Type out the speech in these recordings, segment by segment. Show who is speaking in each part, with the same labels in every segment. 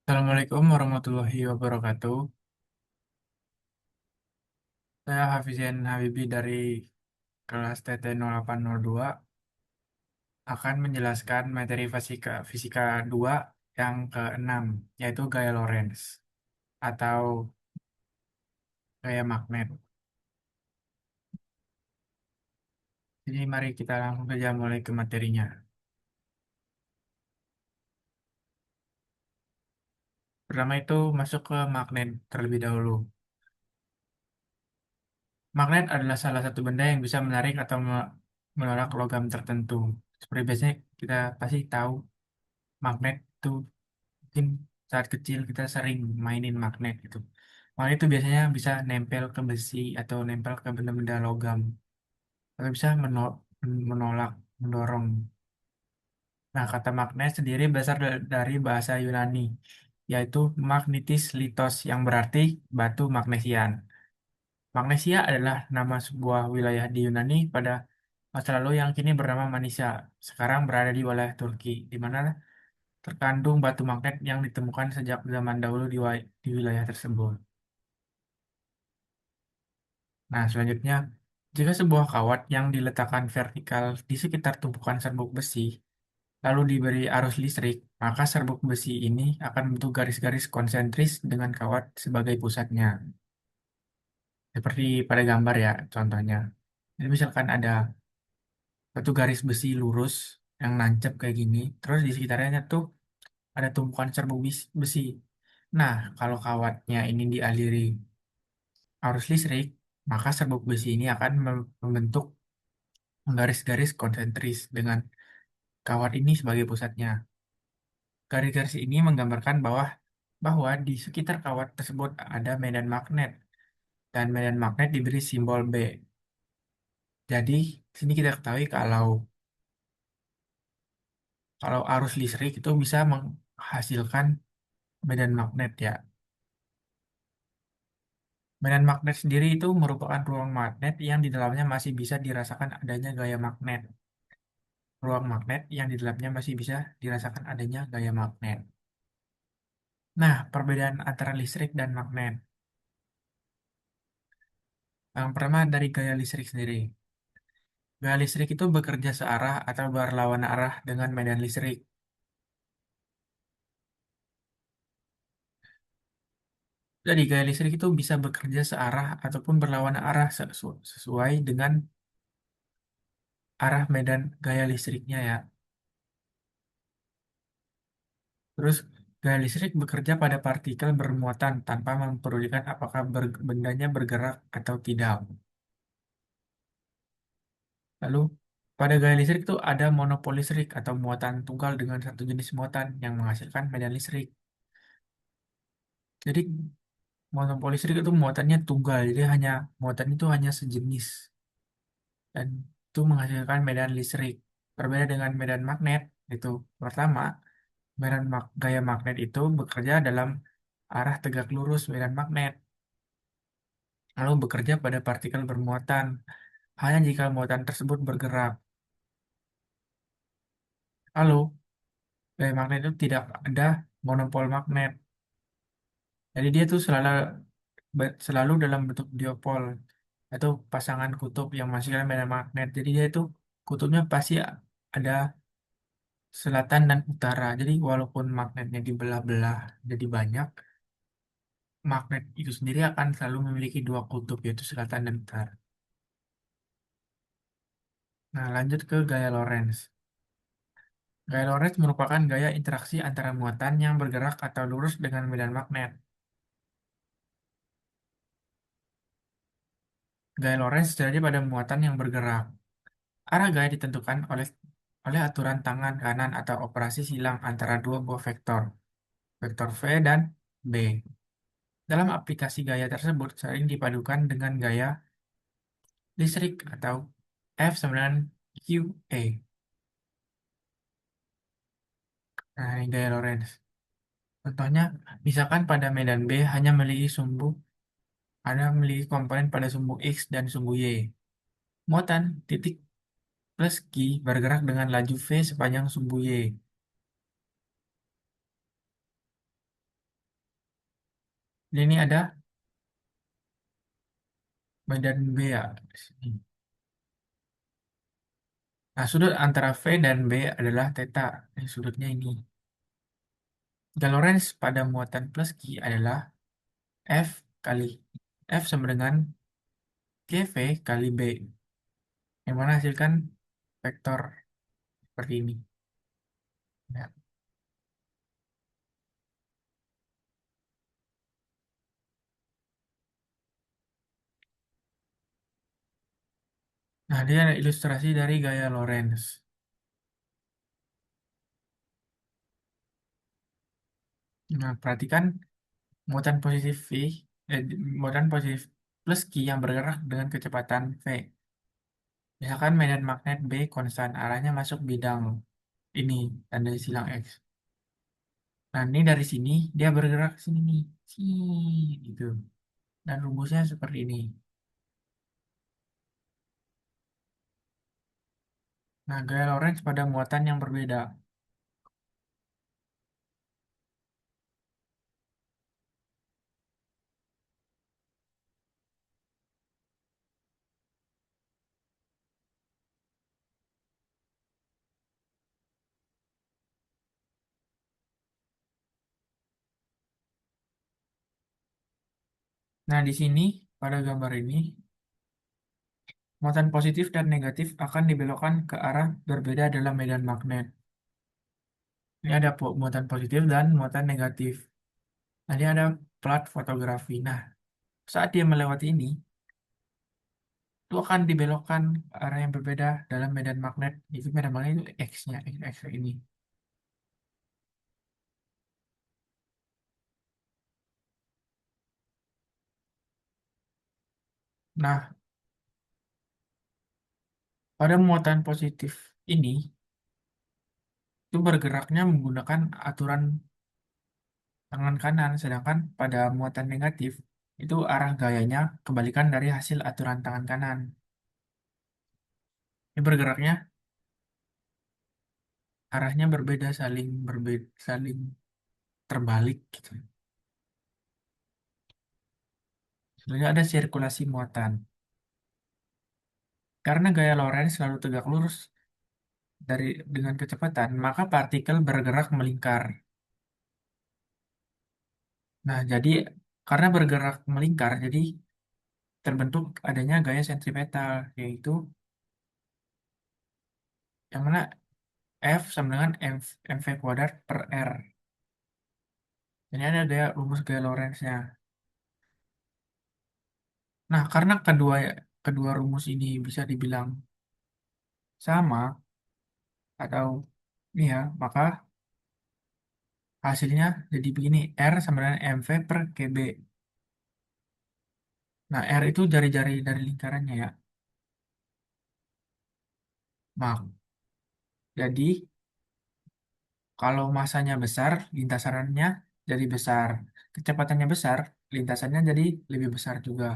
Speaker 1: Assalamualaikum warahmatullahi wabarakatuh. Saya Hafizen Habibi dari kelas TT 0802 akan menjelaskan materi fisika 2 yang ke-6, yaitu gaya Lorentz atau gaya magnet. Jadi mari kita langsung saja mulai ke materinya. Pertama itu masuk ke magnet terlebih dahulu. Magnet adalah salah satu benda yang bisa menarik atau menolak logam tertentu. Seperti biasanya kita pasti tahu magnet itu. Mungkin saat kecil kita sering mainin magnet gitu. Magnet itu biasanya bisa nempel ke besi atau nempel ke benda-benda logam. Atau bisa menolak, mendorong. Nah, kata magnet sendiri berasal dari bahasa Yunani, yaitu magnetis litos yang berarti batu magnesian. Magnesia adalah nama sebuah wilayah di Yunani pada masa lalu yang kini bernama Manisa. Sekarang berada di wilayah Turki, di mana terkandung batu magnet yang ditemukan sejak zaman dahulu di wilayah tersebut. Nah, selanjutnya, jika sebuah kawat yang diletakkan vertikal di sekitar tumpukan serbuk besi, lalu diberi arus listrik, maka serbuk besi ini akan membentuk garis-garis konsentris dengan kawat sebagai pusatnya. Seperti pada gambar ya, contohnya. Jadi misalkan ada satu garis besi lurus yang nancep kayak gini, terus di sekitarnya tuh ada tumpukan serbuk besi. Nah, kalau kawatnya ini dialiri arus listrik, maka serbuk besi ini akan membentuk garis-garis konsentris dengan kawat ini sebagai pusatnya. Garis-garis ini menggambarkan bahwa di sekitar kawat tersebut ada medan magnet dan medan magnet diberi simbol B. Jadi, sini kita ketahui kalau arus listrik itu bisa menghasilkan medan magnet ya. Medan magnet sendiri itu merupakan ruang magnet yang di dalamnya masih bisa dirasakan adanya gaya magnet. Ruang magnet yang di dalamnya masih bisa dirasakan adanya gaya magnet. Nah, perbedaan antara listrik dan magnet. Yang pertama dari gaya listrik sendiri. Gaya listrik itu bekerja searah atau berlawanan arah dengan medan listrik. Jadi gaya listrik itu bisa bekerja searah ataupun berlawanan arah sesuai dengan arah medan gaya listriknya ya. Terus gaya listrik bekerja pada partikel bermuatan tanpa mempedulikan apakah bendanya bergerak atau tidak. Lalu pada gaya listrik itu ada monopol listrik atau muatan tunggal dengan satu jenis muatan yang menghasilkan medan listrik. Jadi monopol listrik itu muatannya tunggal, jadi muatan itu hanya sejenis dan itu menghasilkan medan listrik. Berbeda dengan medan magnet, itu pertama, gaya magnet itu bekerja dalam arah tegak lurus medan magnet, lalu bekerja pada partikel bermuatan, hanya jika muatan tersebut bergerak. Lalu, gaya magnet itu tidak ada monopol magnet, jadi dia tuh selalu dalam bentuk diopol, atau pasangan kutub yang menghasilkan medan magnet. Jadi dia itu kutubnya pasti ada selatan dan utara. Jadi walaupun magnetnya dibelah-belah jadi banyak, magnet itu sendiri akan selalu memiliki dua kutub, yaitu selatan dan utara. Nah, lanjut ke gaya Lorentz. Gaya Lorentz merupakan gaya interaksi antara muatan yang bergerak atau lurus dengan medan magnet. Gaya Lorentz terjadi pada muatan yang bergerak. Arah gaya ditentukan oleh aturan tangan kanan atau operasi silang antara dua buah vektor, vektor V dan B. Dalam aplikasi gaya tersebut sering dipadukan dengan gaya listrik atau F9QE. Nah, ini gaya Lorentz. Contohnya, misalkan pada medan B hanya memiliki komponen pada sumbu X dan sumbu Y. Muatan titik plus Q bergerak dengan laju V sepanjang sumbu Y. Ini ada medan B ya. Sini. Nah, sudut antara V dan B adalah theta. Ini sudutnya ini. Lorentz pada muatan plus Q adalah F kali F sama dengan KV kali B. Yang mana hasilkan vektor seperti ini. Ya. Nah, dia ada ilustrasi dari gaya Lorentz. Nah, perhatikan muatan positif V, eh, muatan positif plus Q yang bergerak dengan kecepatan V. Misalkan medan magnet B konstan, arahnya masuk bidang ini, tanda silang X. Nah, ini dari sini, dia bergerak ke sini nih. Sini, gitu. Dan rumusnya seperti ini. Nah, gaya Lorentz pada muatan yang berbeda. Nah, di sini, pada gambar ini, muatan positif dan negatif akan dibelokkan ke arah berbeda dalam medan magnet. Ini ada muatan positif dan muatan negatif. Nah, ini ada plat fotografi. Nah, saat dia melewati ini, itu akan dibelokkan ke arah yang berbeda dalam medan magnet. Itu medan magnet itu X-nya, X ini. Nah, pada muatan positif ini, itu bergeraknya menggunakan aturan tangan kanan, sedangkan pada muatan negatif, itu arah gayanya kebalikan dari hasil aturan tangan kanan. Ini bergeraknya arahnya berbeda, saling terbalik gitu. Sebenarnya ada sirkulasi muatan. Karena gaya Lorentz selalu tegak lurus dengan kecepatan, maka partikel bergerak melingkar. Nah, jadi karena bergerak melingkar, jadi terbentuk adanya gaya sentripetal, yaitu yang mana F sama dengan mv kuadrat per R. Ini ada gaya rumus gaya Lorentz-nya. Nah, karena kedua kedua rumus ini bisa dibilang sama atau ini ya, maka hasilnya jadi begini, R sama dengan mv per kb. Nah, R itu jari-jari dari lingkarannya ya. Nah, jadi kalau masanya besar, lintasannya jadi besar. Kecepatannya besar, lintasannya jadi lebih besar juga.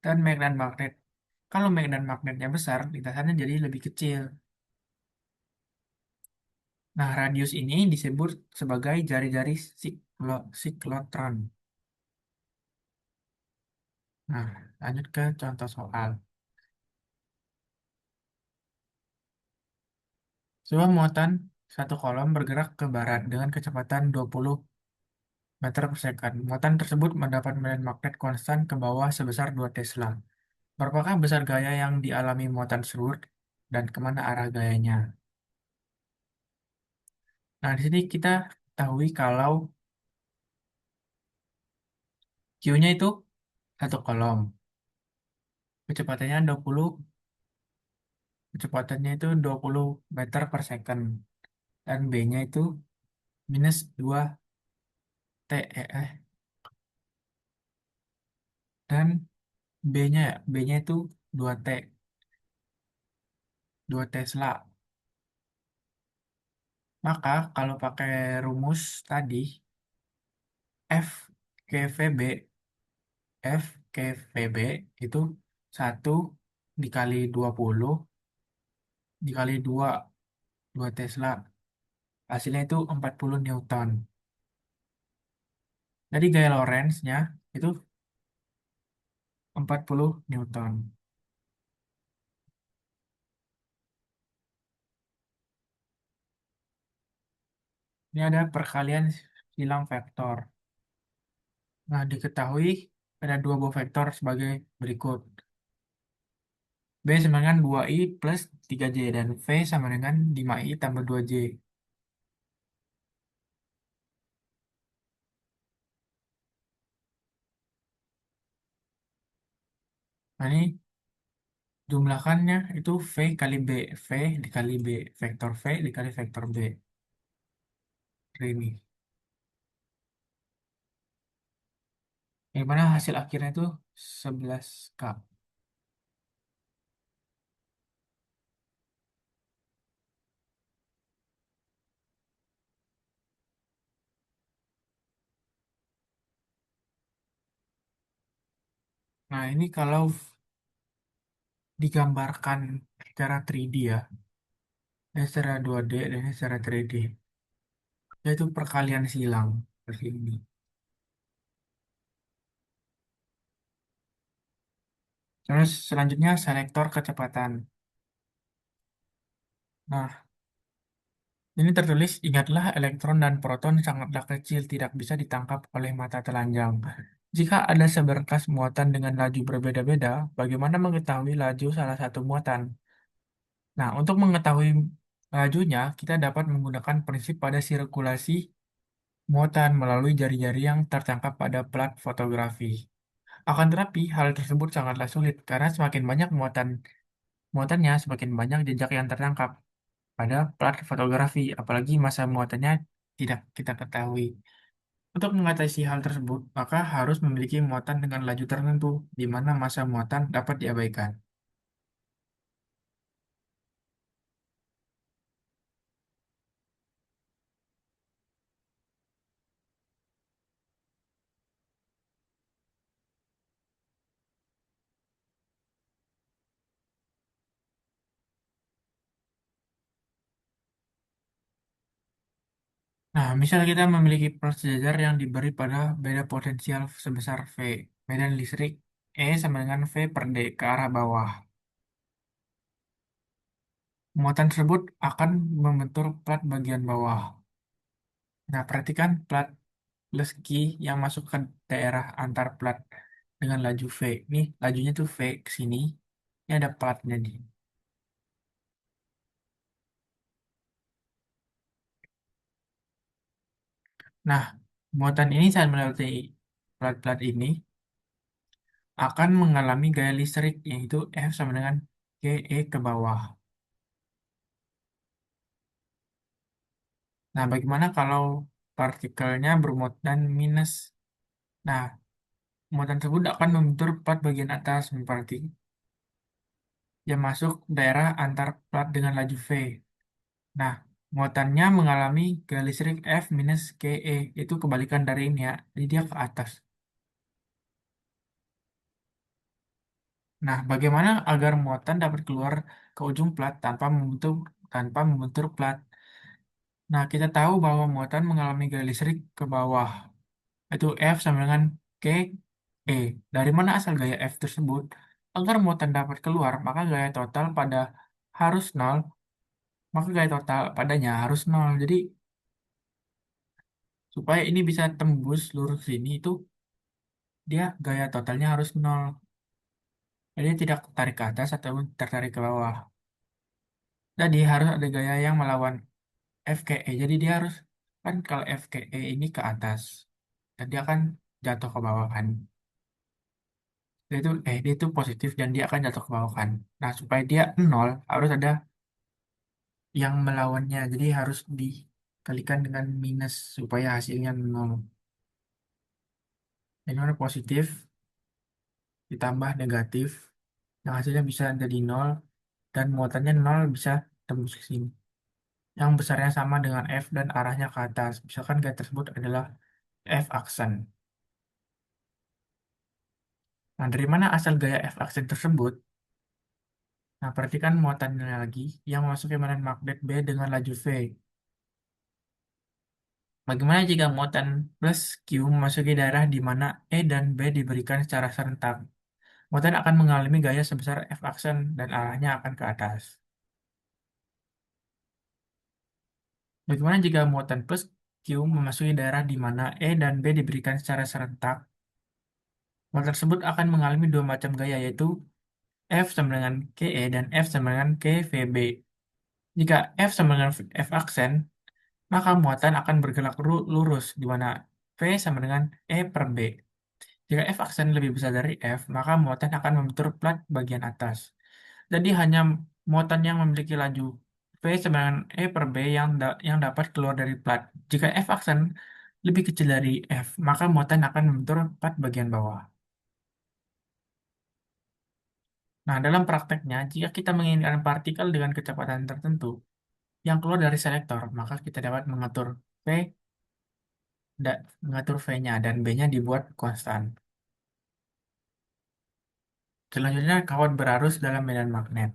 Speaker 1: Dan magnet magnet, kalau magnet magnetnya besar, lintasannya jadi lebih kecil. Nah, radius ini disebut sebagai jari-jari siklotron. Nah, lanjut ke contoh soal. Sebuah muatan satu kolom bergerak ke barat dengan kecepatan 20 meter per second. Muatan tersebut mendapat medan magnet konstan ke bawah sebesar 2 Tesla. Berapakah besar gaya yang dialami muatan tersebut dan kemana arah gayanya? Nah, di sini kita ketahui kalau Q-nya itu satu kolom. Kecepatannya 20, kecepatannya itu 20 meter per second. Dan B-nya itu minus 2 T, dan B-nya ya, B-nya itu 2 T, 2 Tesla. Maka kalau pakai rumus tadi, F ke VB, F ke VB itu 1 dikali 20 dikali 2, 2 Tesla. Hasilnya itu 40 Newton. Jadi gaya Lorentz-nya itu 40 Newton. Ini ada perkalian silang vektor. Nah, diketahui ada dua buah vektor sebagai berikut. B sama dengan 2i plus 3j dan V sama dengan 5i tambah 2j. Nah, ini jumlahkannya itu V kali B. V dikali B. Vektor V dikali vektor B. Ini. Yang mana hasil akhirnya itu 11K. Nah, ini kalau digambarkan secara 3D ya. Ini secara 2D dan ini secara 3D. Yaitu perkalian silang. Seperti ini. Terus selanjutnya selektor kecepatan. Nah, ini tertulis, ingatlah elektron dan proton sangatlah kecil, tidak bisa ditangkap oleh mata telanjang. Jika ada seberkas muatan dengan laju berbeda-beda, bagaimana mengetahui laju salah satu muatan? Nah, untuk mengetahui lajunya, kita dapat menggunakan prinsip pada sirkulasi muatan melalui jari-jari yang tertangkap pada plat fotografi. Akan tetapi, hal tersebut sangatlah sulit karena semakin banyak muatannya, semakin banyak jejak yang tertangkap pada plat fotografi, apalagi masa muatannya tidak kita ketahui. Untuk mengatasi hal tersebut, maka harus memiliki muatan dengan laju tertentu, di mana masa muatan dapat diabaikan. Nah, misal kita memiliki plat sejajar yang diberi pada beda potensial sebesar V. Medan listrik E sama dengan V per D ke arah bawah. Muatan tersebut akan membentur plat bagian bawah. Nah, perhatikan plat plus Q yang masuk ke daerah antar plat dengan laju V. Ini lajunya tuh V ke sini. Ini ada platnya nih. Nah, muatan ini saat melewati plat-plat ini akan mengalami gaya listrik, yaitu F sama dengan GE ke bawah. Nah, bagaimana kalau partikelnya bermuatan minus? Nah, muatan tersebut akan membentur plat bagian atas, berarti yang masuk daerah antar plat dengan laju V. Nah, muatannya mengalami gaya listrik F minus GE, itu kebalikan dari ini ya, jadi dia ke atas. Nah, bagaimana agar muatan dapat keluar ke ujung plat tanpa membentur plat? Nah, kita tahu bahwa muatan mengalami gaya listrik ke bawah. Itu F sama dengan K E. Dari mana asal gaya F tersebut? Agar muatan dapat keluar, maka gaya total pada harus nol, maka gaya total padanya harus nol. Jadi, supaya ini bisa tembus lurus sini, itu dia gaya totalnya harus nol. Jadi, tidak tertarik ke atas atau tertarik ke bawah. Jadi, harus ada gaya yang melawan FKE. Jadi, dia harus, kan kalau FKE ini ke atas, dan dia akan jatuh ke bawah kan. Dia itu positif dan dia akan jatuh ke bawah kan. Nah, supaya dia nol, harus ada yang melawannya. Jadi harus dikalikan dengan minus supaya hasilnya nol. Yang mana positif ditambah negatif, yang hasilnya bisa jadi nol dan muatannya nol bisa tembus ke sini. Yang besarnya sama dengan F dan arahnya ke atas. Misalkan gaya tersebut adalah F aksen. Nah, dari mana asal gaya F aksen tersebut? Nah, perhatikan muatannya lagi yang masuk ke medan magnet B dengan laju V. Bagaimana jika muatan plus Q memasuki daerah di mana E dan B diberikan secara serentak? Muatan akan mengalami gaya sebesar F aksen dan arahnya akan ke atas. Bagaimana jika muatan plus Q memasuki daerah di mana E dan B diberikan secara serentak? Muatan tersebut akan mengalami dua macam gaya, yaitu F sama dengan KE dan F sama dengan KVB. Jika F sama dengan F aksen, maka muatan akan bergerak lurus, di mana V sama dengan E per B. Jika F aksen lebih besar dari F, maka muatan akan membentur plat bagian atas. Jadi hanya muatan yang memiliki laju V sama dengan E per B yang dapat keluar dari plat. Jika F aksen lebih kecil dari F, maka muatan akan membentur plat bagian bawah. Nah, dalam prakteknya, jika kita menginginkan partikel dengan kecepatan tertentu yang keluar dari selektor, maka kita dapat V, mengatur V-nya dan B-nya dibuat konstan. Selanjutnya, kawat berarus dalam medan magnet.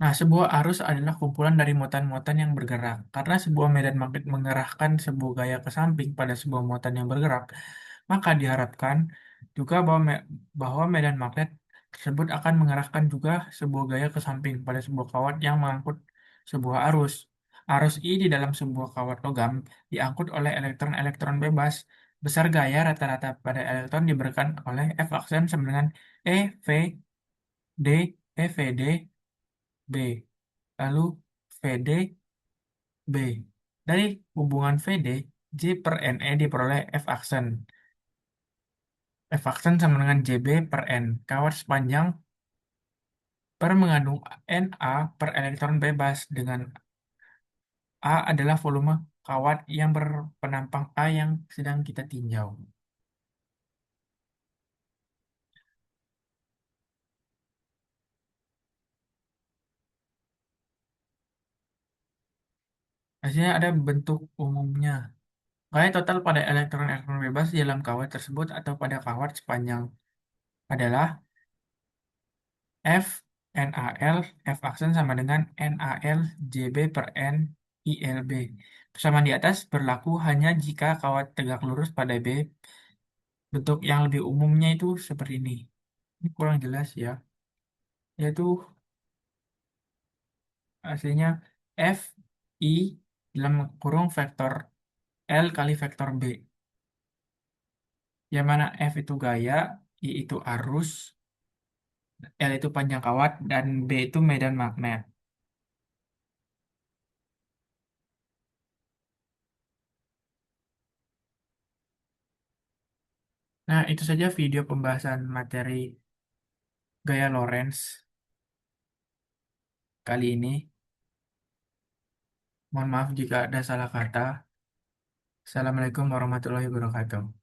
Speaker 1: Nah, sebuah arus adalah kumpulan dari muatan-muatan yang bergerak. Karena sebuah medan magnet mengerahkan sebuah gaya ke samping pada sebuah muatan yang bergerak, maka diharapkan juga bahwa medan magnet tersebut akan mengerahkan juga sebuah gaya ke samping pada sebuah kawat yang mengangkut sebuah arus. Arus I di dalam sebuah kawat logam diangkut oleh elektron-elektron bebas. Besar gaya rata-rata pada elektron diberikan oleh F aksen sama dengan E, V, D, E, V, D, B. Lalu VD B. Dari hubungan VD, J per NE diperoleh F aksen. F aksen sama dengan JB per N. Kawat sepanjang per mengandung Na per elektron bebas, dengan A adalah volume kawat yang berpenampang A yang sedang kita tinjau. Hasilnya ada bentuk umumnya. Gaya total pada elektron-elektron bebas di dalam kawat tersebut atau pada kawat sepanjang adalah F NaL F aksen sama dengan NaL JB per N ILB. Persamaan di atas berlaku hanya jika kawat tegak lurus pada B. Bentuk yang lebih umumnya itu seperti ini. Ini kurang jelas ya. Yaitu hasilnya F I dalam kurung vektor L kali vektor B. Yang mana F itu gaya, I itu arus, L itu panjang kawat, dan B itu medan magnet. Nah, itu saja video pembahasan materi gaya Lorentz kali ini. Mohon maaf jika ada salah kata. Assalamualaikum warahmatullahi wabarakatuh.